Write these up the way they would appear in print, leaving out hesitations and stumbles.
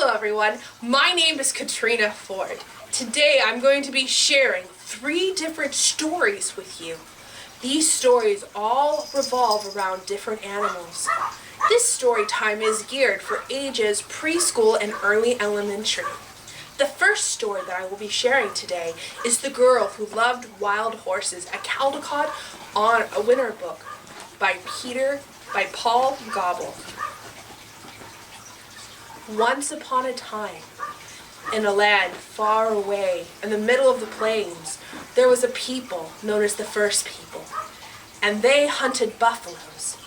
Hello everyone, my name is Katrina Ford. Today I'm going to be sharing 3 different stories with you. These stories all revolve around different animals. This story time is geared for ages preschool and early elementary. The first story that I will be sharing today is The Girl Who Loved Wild Horses, a Caldecott on a Winter book by Paul Gobble. Once upon a time, in a land far away, in the middle of the plains, there was a people known as the First People, and they hunted buffaloes.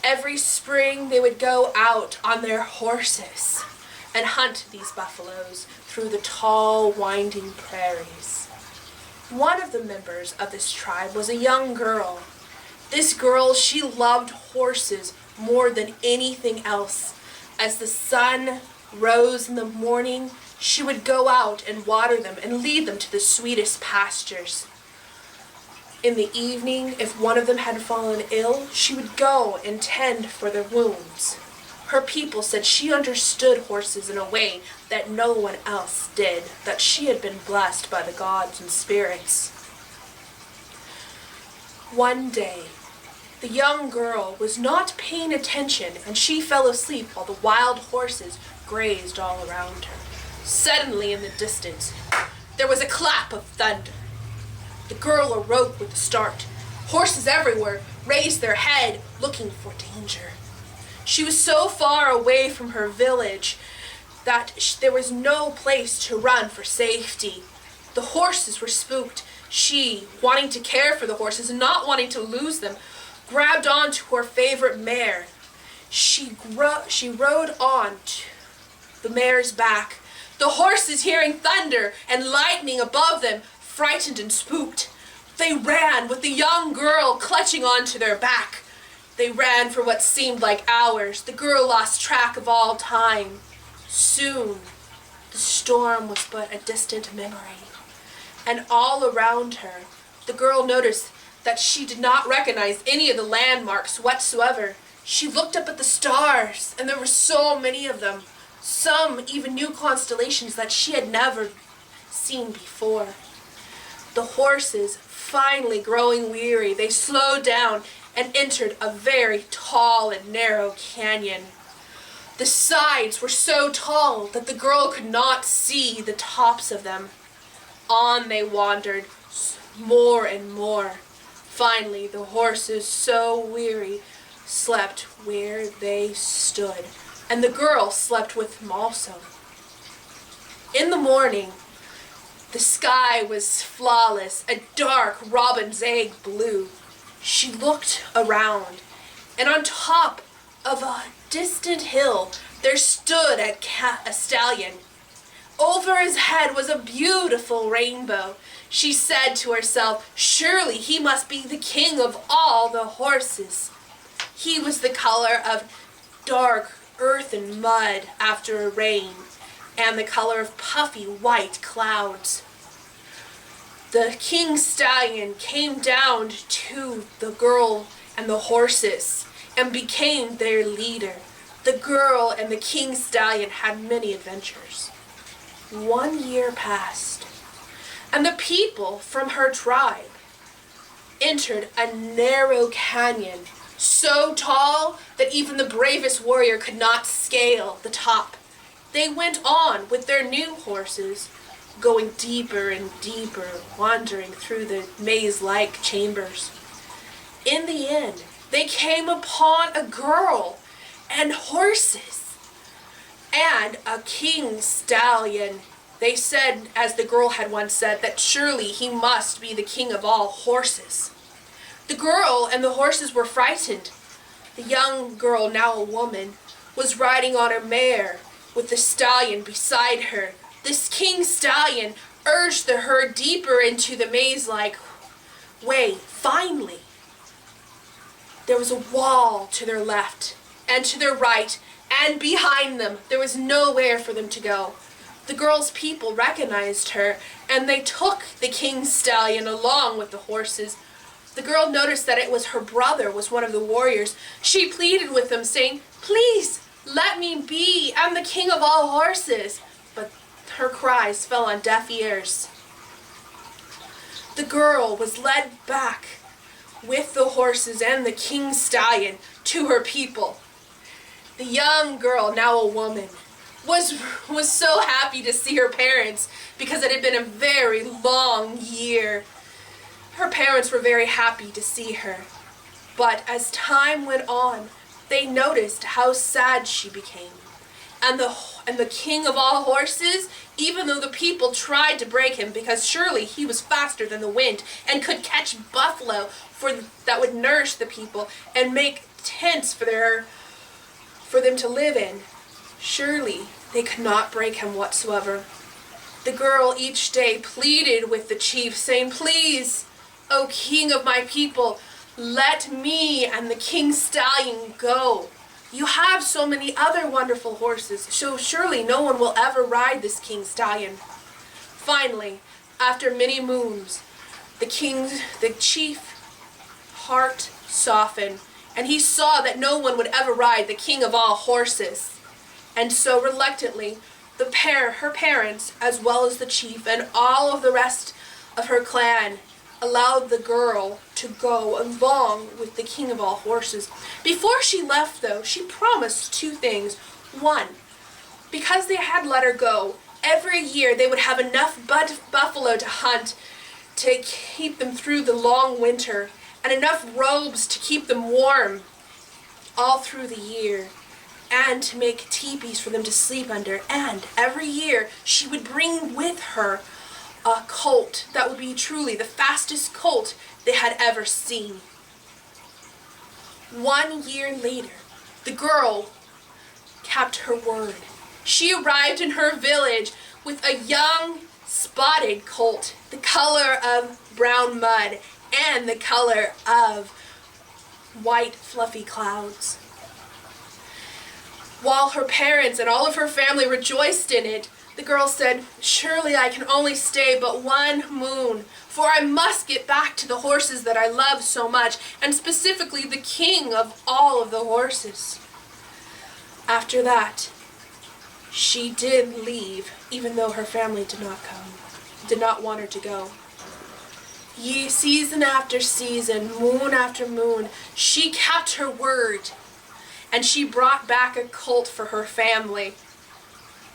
Every spring they would go out on their horses and hunt these buffaloes through the tall, winding prairies. One of the members of this tribe was a young girl. This girl, she loved horses more than anything else. As the sun rose in the morning, she would go out and water them and lead them to the sweetest pastures. In the evening, if one of them had fallen ill, she would go and tend for their wounds. Her people said she understood horses in a way that no one else did, that she had been blessed by the gods and spirits. One day, the young girl was not paying attention, and she fell asleep while the wild horses grazed all around her. Suddenly, in the distance, there was a clap of thunder. The girl awoke with a start. Horses everywhere raised their head, looking for danger. She was so far away from her village that there was no place to run for safety. The horses were spooked. She, wanting to care for the horses and not wanting to lose them, grabbed onto her favorite mare. She rode on to the mare's back. The horses, hearing thunder and lightning above them, frightened and spooked. They ran with the young girl clutching onto their back. They ran for what seemed like hours. The girl lost track of all time. Soon, the storm was but a distant memory. And all around her, the girl noticed that she did not recognize any of the landmarks whatsoever. She looked up at the stars, and there were so many of them. Some even new constellations that she had never seen before. The horses, finally growing weary, they slowed down and entered a very tall and narrow canyon. The sides were so tall that the girl could not see the tops of them. On they wandered, more and more. Finally, the horses, so weary, slept where they stood, and the girl slept with them also. In the morning, the sky was flawless, a dark robin's egg blue. She looked around, and on top of a distant hill, there stood a stallion. Over his head was a beautiful rainbow. She said to herself, surely he must be the king of all the horses. He was the color of dark earth and mud after a rain, and the color of puffy white clouds. The king stallion came down to the girl and the horses and became their leader. The girl and the king stallion had many adventures. 1 year passed, and the people from her tribe entered a narrow canyon so tall that even the bravest warrior could not scale the top. They went on with their new horses, going deeper and deeper, wandering through the maze-like chambers. In the end, they came upon a girl and horses and a king stallion. They said, as the girl had once said, that surely he must be the king of all horses. The girl and the horses were frightened. The young girl, now a woman, was riding on her mare with the stallion beside her. This king stallion urged the herd deeper into the maze-like way. Finally, there was a wall to their left and to their right, and behind them there was nowhere for them to go. The girl's people recognized her, and they took the king stallion along with the horses. The girl noticed that it was her brother, was one of the warriors. She pleaded with them, saying, "Please, Let me be! I'm the king of all horses! But her cries fell on deaf ears. The girl was led back with the horses and the king's stallion to her people. The young girl, now a woman, was so happy to see her parents because it had been a very long year. Her parents were very happy to see her. But as time went on, they noticed how sad she became. And the king of all horses, even though the people tried to break him because surely he was faster than the wind and could catch buffalo that would nourish the people and make tents for them to live in, surely they could not break him whatsoever. The girl each day pleaded with the chief, saying, "Please, O king of my people, let me and the king's stallion go. You have so many other wonderful horses, so surely no one will ever ride this king's stallion." Finally, after many moons, the chief heart softened, and he saw that no one would ever ride the king of all horses. And so reluctantly, her parents, as well as the chief and all of the rest of her clan, allowed the girl to go along with the king of all horses. Before she left, though, she promised two things. One, because they had let her go, every year they would have enough buffalo to hunt to keep them through the long winter, and enough robes to keep them warm all through the year, and to make teepees for them to sleep under. And every year she would bring with her a colt that would be truly the fastest colt they had ever seen. 1 year later, the girl kept her word. She arrived in her village with a young spotted colt, the color of brown mud and the color of white fluffy clouds. While her parents and all of her family rejoiced in it, the girl said, "Surely I can only stay but 1 moon, for I must get back to the horses that I love so much, and specifically the king of all of the horses." After that, she did leave, even though her family did not want her to go. Season after season, moon after moon, she kept her word, and she brought back a colt for her family.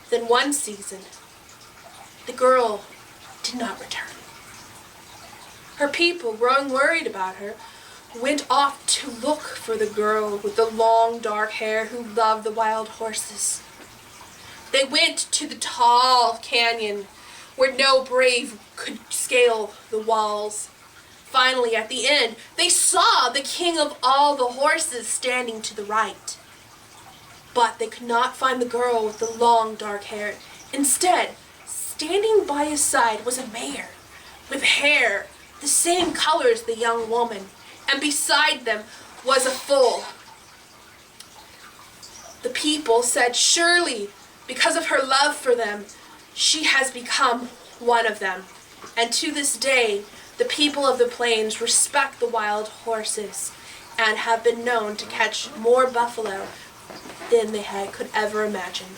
Then one season, the girl did not return. Her people, growing worried about her, went off to look for the girl with the long dark hair who loved the wild horses. They went to the tall canyon where no brave could scale the walls. Finally, at the end, they saw the king of all the horses standing to the right. But they could not find the girl with the long dark hair. Instead, standing by his side was a mare with hair the same color as the young woman, and beside them was a foal. The people said, "Surely, because of her love for them, she has become one of them." And to this day, the people of the plains respect the wild horses and have been known to catch more buffalo than they could ever imagine.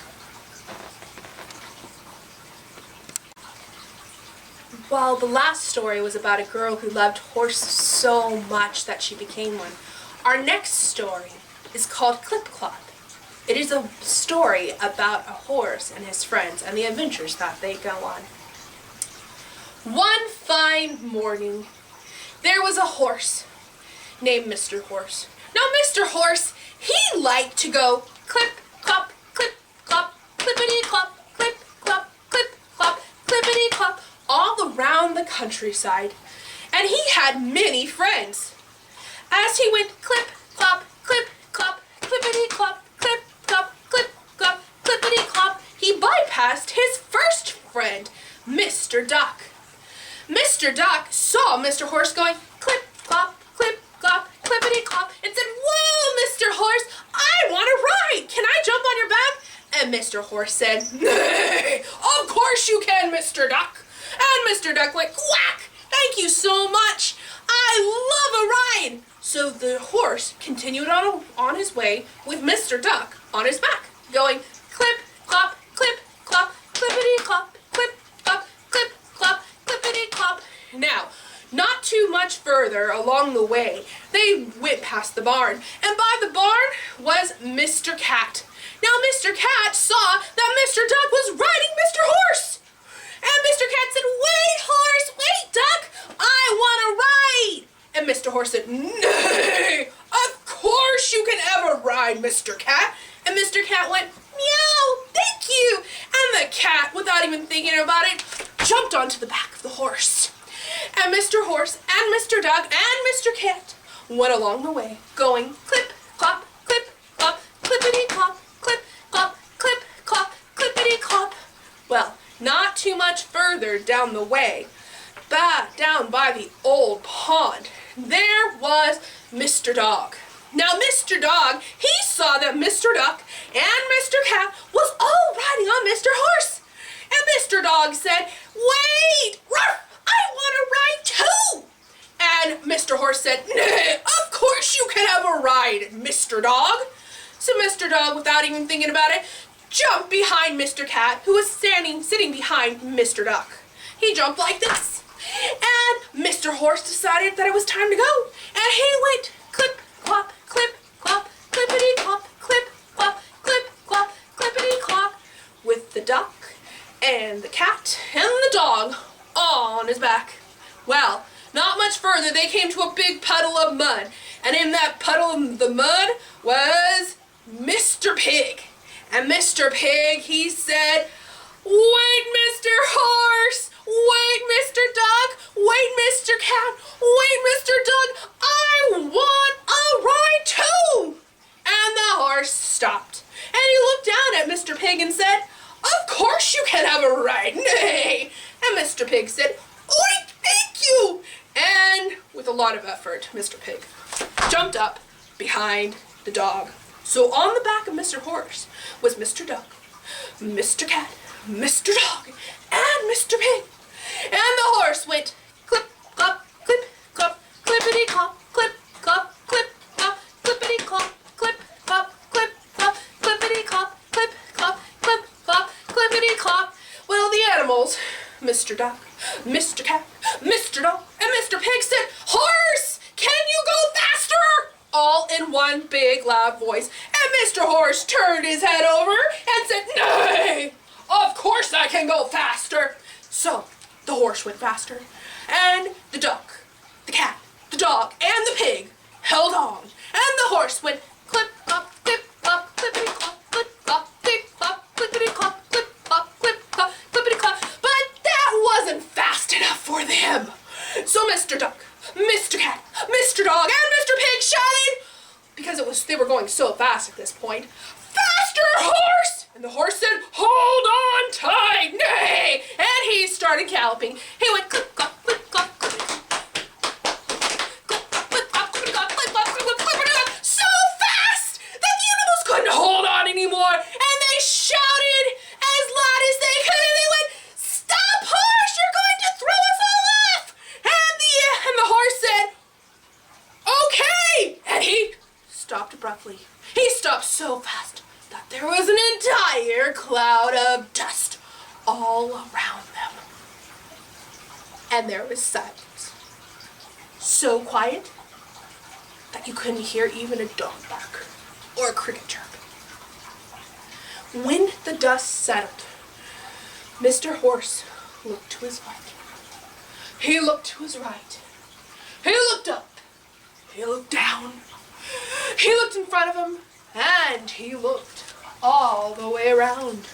Well, the last story was about a girl who loved horses so much that she became one. Our next story is called Clop. It is a story about a horse and his friends and the adventures that they go on. One fine morning, there was a horse named Mr. Horse. Now, Mr. Horse, he liked to go clip, clop, clippity clop, clip, clop, clippity clop, all around the countryside. And he had many friends. As he went clip, clop, clippity clop, clip, clop, clippity clop, he bypassed his first friend, Mr. Duck. Mr. Duck saw Mr. Horse going clip, clop, clippity clop, and said, "Whoa, Mr. Horse, I want to ride. Can I jump on your back?" And Mr. Horse said, "Nay, of course you can, Mr. Duck." And Mr. Duck went, "Quack! Thank you so much. I love a ride." So the horse continued on his way with Mr. Duck on his back, going clip, clop, clippity clop, clip, clop, clippity clop. Now, not too much further along the way, they went past the barn, and by the barn was Mr. Cat. Now, Mr. Cat saw that Mr. Duck was riding Mr. Horse. And Mr. Cat said, "Wait, horse, wait, Duck, I want to ride." And Mr. Horse said, "Nay, of course you can ever ride, Mr. Cat." And Mr. Cat went, "Meow, thank you." And the cat, without even thinking about it, jumped onto the back of the horse. And Mr. Horse and Mr. Duck and Mr. Cat went along the way, going clip, clop, clippity clop, clip, clop, clippity clop. Well, not too much further down the way, down by the old pond, there was Mr. Dog. Now, Mr. Dog, he saw that Mr. Duck and Mr. Cat was all riding on Mr. Horse. And Mr. Dog said, "Wait, ruff, I want to ride too." And Mr. Horse said, "Nay, of course you can have a ride, Mr. Dog." So Mr. Dog, without even thinking about it, jumped behind Mr. Cat, who was sitting behind Mr. Duck. He jumped like this. And Mr. Horse decided that it was time to go. And he went clip, clop, clippity clop, clip, clop, clippity clop, with the duck and the cat and the dog all on his back. Well, not much further, they came to a big puddle of mud. And in that puddle of the mud was Mr. Pig. And Mr. Pig, he said, "Wait, Mr. Horse, wait, Mr. Duck, wait, Mr. Cat, wait, Mr. Duck, I want a ride too." And the horse stopped. And he looked down at Mr. Pig and said, "Of course you can have a ride, nay." And Mr. Pig said, "Oi, thank you." And with a lot of effort, Mr. Pig jumped up behind the dog. So on the back of Mr. Horse was Mr. Duck, Mr. Cat, Mr. Dog, and Mr. Pig. And the horse went clip, clop, clippity clop, clip, clop, clippity clop, clip, clop, clippity clop, clip, clop, clippity clop. Well, the animals, Mr. Duck, Mr. Cat, Mr. Dog, and Mr. Pig said, "Horse, can you go faster?" All in one big loud voice. And Mr. Horse turned his head over and said, "Nay, of course I can go faster." So the horse went faster, and the duck, the cat, the dog, and the pig held on. And the horse went clip, clop, clippity clop, clip, clop, clippity clop, clip, clop, clippity clop. But that wasn't fast enough for them. So Mr. Duck, Mr. Cat, Mr. Dog, and Mr. Pig shouted, because they were going so fast at this point, "Faster, horse!" And the horse said, "Hold on tight, nay!" And he started galloping. He went clip, clop, clip, clop, clip, so fast that the animals couldn't hold on anymore, and they shouted as loud as they could, and they went, "Stop, horse! You're going to throw us all off!" And the horse said, "Okay!" And he stopped abruptly. He stopped so fast that there was an entire cloud of dust all around them. And there was silence. So quiet that you couldn't hear even a dog bark or a cricket chirp. When the dust settled, Mr. Horse looked to his left. He looked to his right. He looked up. He looked down. He looked in front of him. And he looked all the way around.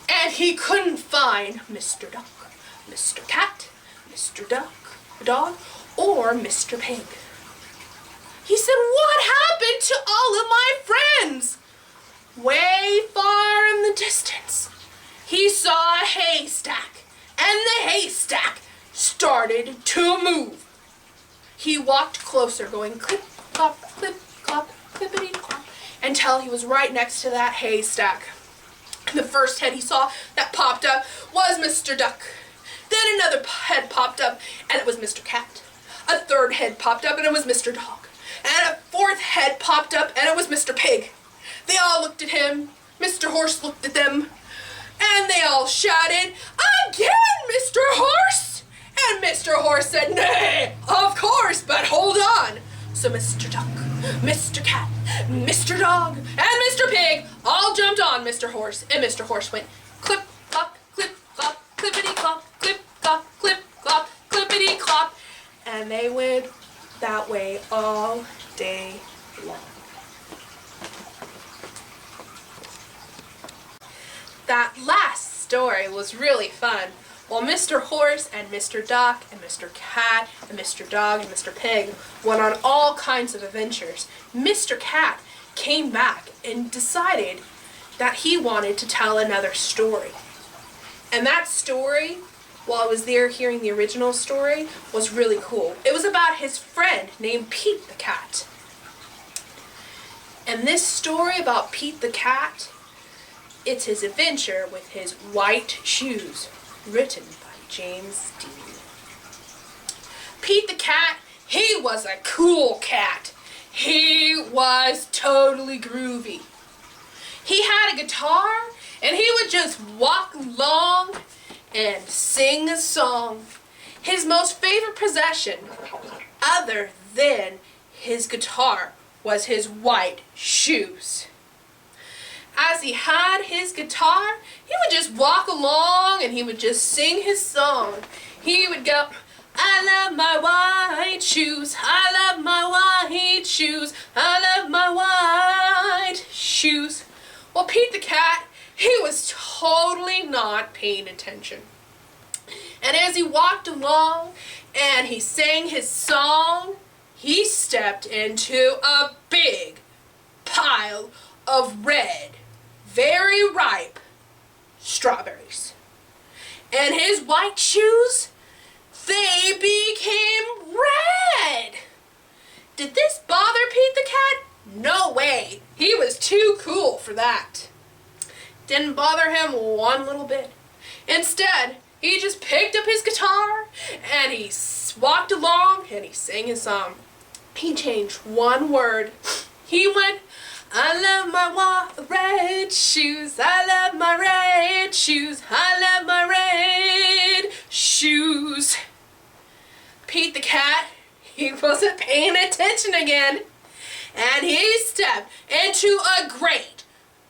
And he couldn't find Mr. Duck, Mr. Cat, Mr. Duck, Dog, or Mr. Pig. He said, "What happened to all of my friends?" Way far in the distance, he saw a haystack, and the haystack started to move. He walked closer, going clip, clop, clippity clop, until he was right next to that haystack. The first head he saw that popped up was Mr. Duck. Then another head popped up, and it was Mr. Cat. A third head popped up, and it was Mr. Dog. and a fourth head popped up, and it was Mr. Pig. They all looked at him. Mr. Horse looked at them, and they all shouted, "Again, Mr. Horse!" And Mr. Horse said, "Nay, of course, but hold on." So Mr. Duck, Mr. Cat, Mr. Dog, and Mr. Pig all jumped on Mr. Horse, and Mr. Horse went clip, clop, clippity clop, clip, clop, clippity clop, and they went that way all day long. That last story was really fun. While Mr. Horse and Mr. Duck and Mr. Cat and Mr. Dog and Mr. Pig went on all kinds of adventures, Mr. Cat came back and decided that he wanted to tell another story. And that story, while I was there hearing the original story, was really cool. It was about his friend named Pete the Cat. And this story about Pete the Cat, it's his adventure with his white shoes, written by James Dean. Pete the Cat, he was a cool cat. He was totally groovy. He had a guitar, and he would just walk along and sing a song. His most favorite possession, other than his guitar, was his white shoes. As he had his guitar, he would just walk along and he would just sing his song. He would go, "I love my white shoes, I love my white shoes, I love my white shoes." Well, Pete the Cat, he was totally not paying attention. And as he walked along and he sang his song, he stepped into a big pile of red, very ripe strawberries. And his white shoes, they became red. Did this bother Pete the Cat? No way. He was too cool for that. Didn't bother him one little bit. Instead, he just picked up his guitar and he walked along and he sang his song. He changed one word. He went, "I love my red shoes, I love my red shoes, I love my red shoes." Pete the Cat, he wasn't paying attention again, and he stepped into a great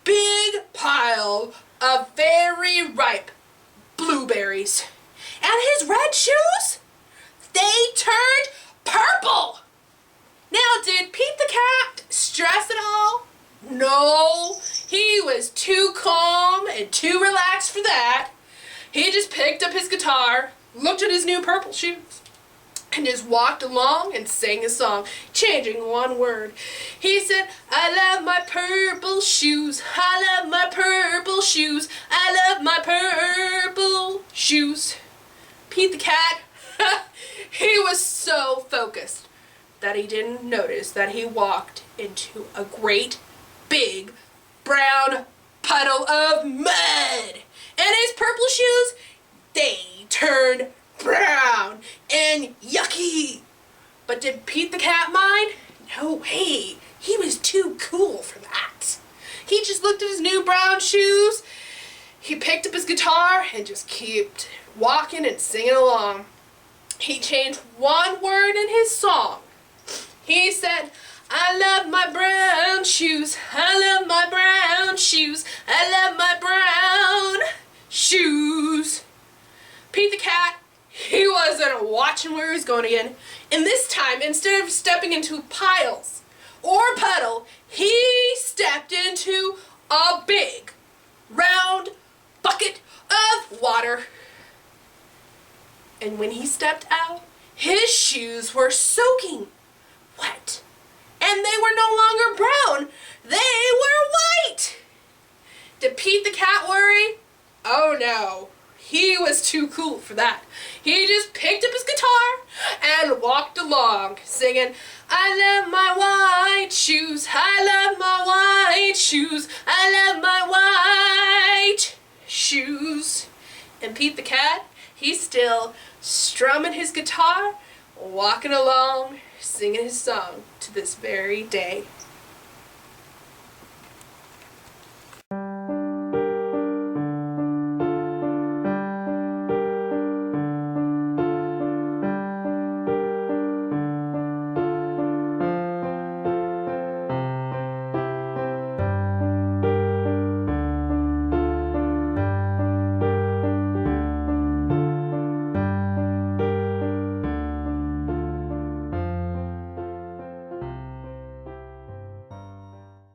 big pile of very ripe blueberries. And his red shoes, they turned purple. Now, did Pete the Cat stress at all? No, he was too calm and too relaxed for that. He just picked up his guitar, looked at his new purple shoes, and just walked along and sang a song, changing one word. He said, "I love my purple shoes, I love my purple shoes, I love my purple shoes." Pete the Cat, he was so focused that he didn't notice that he walked into a great big brown puddle of mud. And his purple shoes, they turned brown and yucky. But did Pete the Cat mind? No way. He was too cool for that. He just looked at his new brown shoes. He picked up his guitar and just kept walking and singing along. He changed one word in his song. He said, "I love my brown shoes, I love my brown shoes, I love my brown shoes." Pete the Cat, he wasn't watching where he was going again. And this time, instead of stepping into piles or a puddle, he stepped into a big, round bucket of water. And when he stepped out, his shoes were soaking wet. And they were no longer brown, they were white. Did Pete the Cat worry? Oh no, he was too cool for that. He just picked up his guitar and walked along singing, "I love my white shoes, I love my white shoes, I love my white shoes." And Pete the Cat, he's still strumming his guitar, walking along, singing his song to this very day.